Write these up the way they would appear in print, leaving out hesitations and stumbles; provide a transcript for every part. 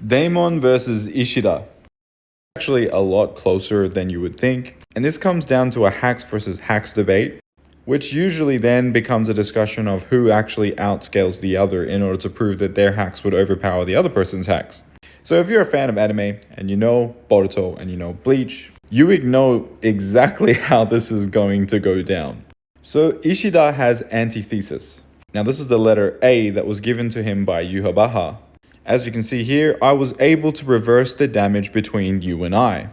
Daemon versus Ishida. Actually a lot closer than you would think, and this comes down to a hacks versus hacks debate, which usually then becomes a discussion of who actually outscales the other in order to prove that their hacks would overpower the other person's hacks. So if you're a fan of anime and you know Boruto and you know Bleach, you would know exactly how this is going to go down. So Ishida has antithesis. Now this is the letter A that was given to him by Yuhabaha. As you can see here, I was able to reverse the damage between you and I.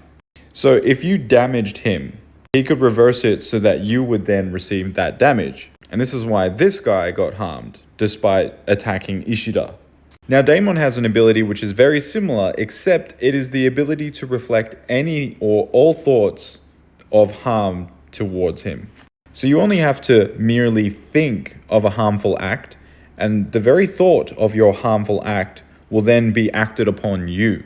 So if you damaged him, he could reverse it so that you would then receive that damage. And this is why this guy got harmed, despite attacking Ishida. Now Daemon has an ability which is very similar, except it is the ability to reflect any or all thoughts of harm towards him. So you only have to merely think of a harmful act, and the very thought of your harmful act will then be acted upon you.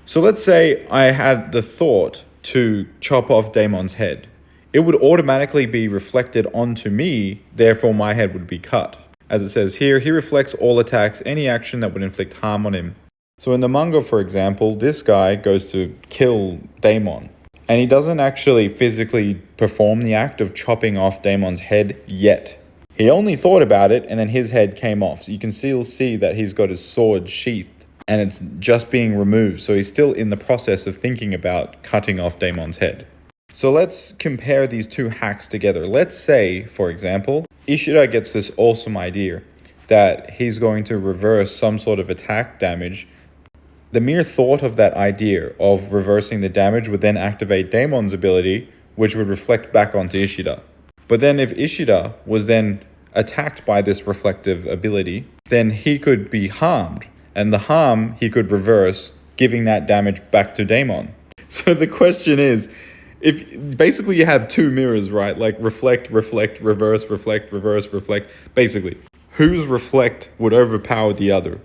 So let's say I had the thought to chop off Daemon's head. It would automatically be reflected onto me, therefore my head would be cut. As it says here, he reflects all attacks, any action that would inflict harm on him. So in the manga, for example, this guy goes to kill Daemon, and he doesn't actually physically perform the act of chopping off Daemon's head yet. He only thought about it, and then his head came off. So you can still see that he's got his sword sheathed, and it's just being removed. So he's still in the process of thinking about cutting off Daemon's head. So let's compare these two hacks together. Let's say, for example, Ishida gets this awesome idea that he's going to reverse some sort of attack damage. The mere thought of that idea of reversing the damage would then activate Daemon's ability, which would reflect back onto Ishida. But then if Ishida was then attacked by this reflective ability, then he could be harmed, and the harm he could reverse, giving that damage back to Daemon. So the question is, if basically you have two mirrors, right? Like reflect, reflect, reverse, reflect, reverse, reflect. Basically, whose reflect would overpower the other?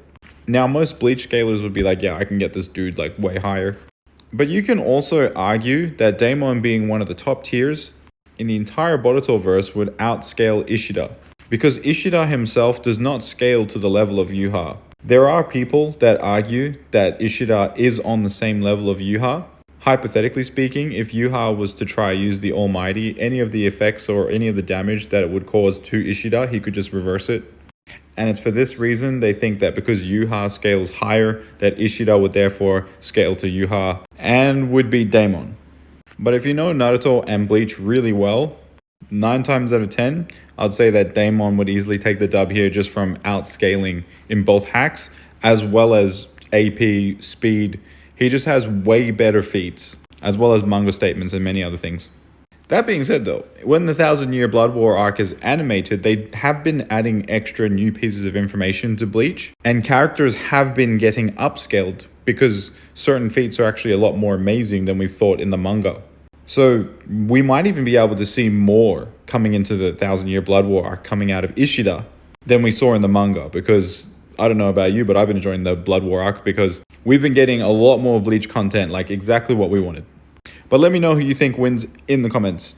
Now, most Bleach scalers would be like, yeah, I can get this dude like way higher. But you can also argue that Daemon, being one of the top tiers in the entire Boruto verse, would outscale Ishida, because Ishida himself does not scale to the level of Yuha. There are people that argue that Ishida is on the same level of Yuha. Hypothetically speaking, if Yuha was to try use the Almighty, any of the effects or any of the damage that it would cause to Ishida, he could just reverse it. And it's for this reason they think that because Yuha scales higher, that Ishida would therefore scale to Yuha and would be Daemon. But if you know Naruto and Bleach really well, 9 times out of 10, I'd say that Daemon would easily take the dub here just from outscaling in both hacks, as well as AP, speed. He just has way better feats, as well as manga statements and many other things. That being said though, when the 1000-Year Blood War arc is animated, they have been adding extra new pieces of information to Bleach, and characters have been getting upscaled because certain feats are actually a lot more amazing than we thought in the manga. So we might even be able to see more coming into the 1000-Year Blood War arc coming out of Ishida than we saw in the manga, because I don't know about you, but I've been enjoying the Blood War arc because we've been getting a lot more Bleach content, like exactly what we wanted. But let me know who you think wins in the comments.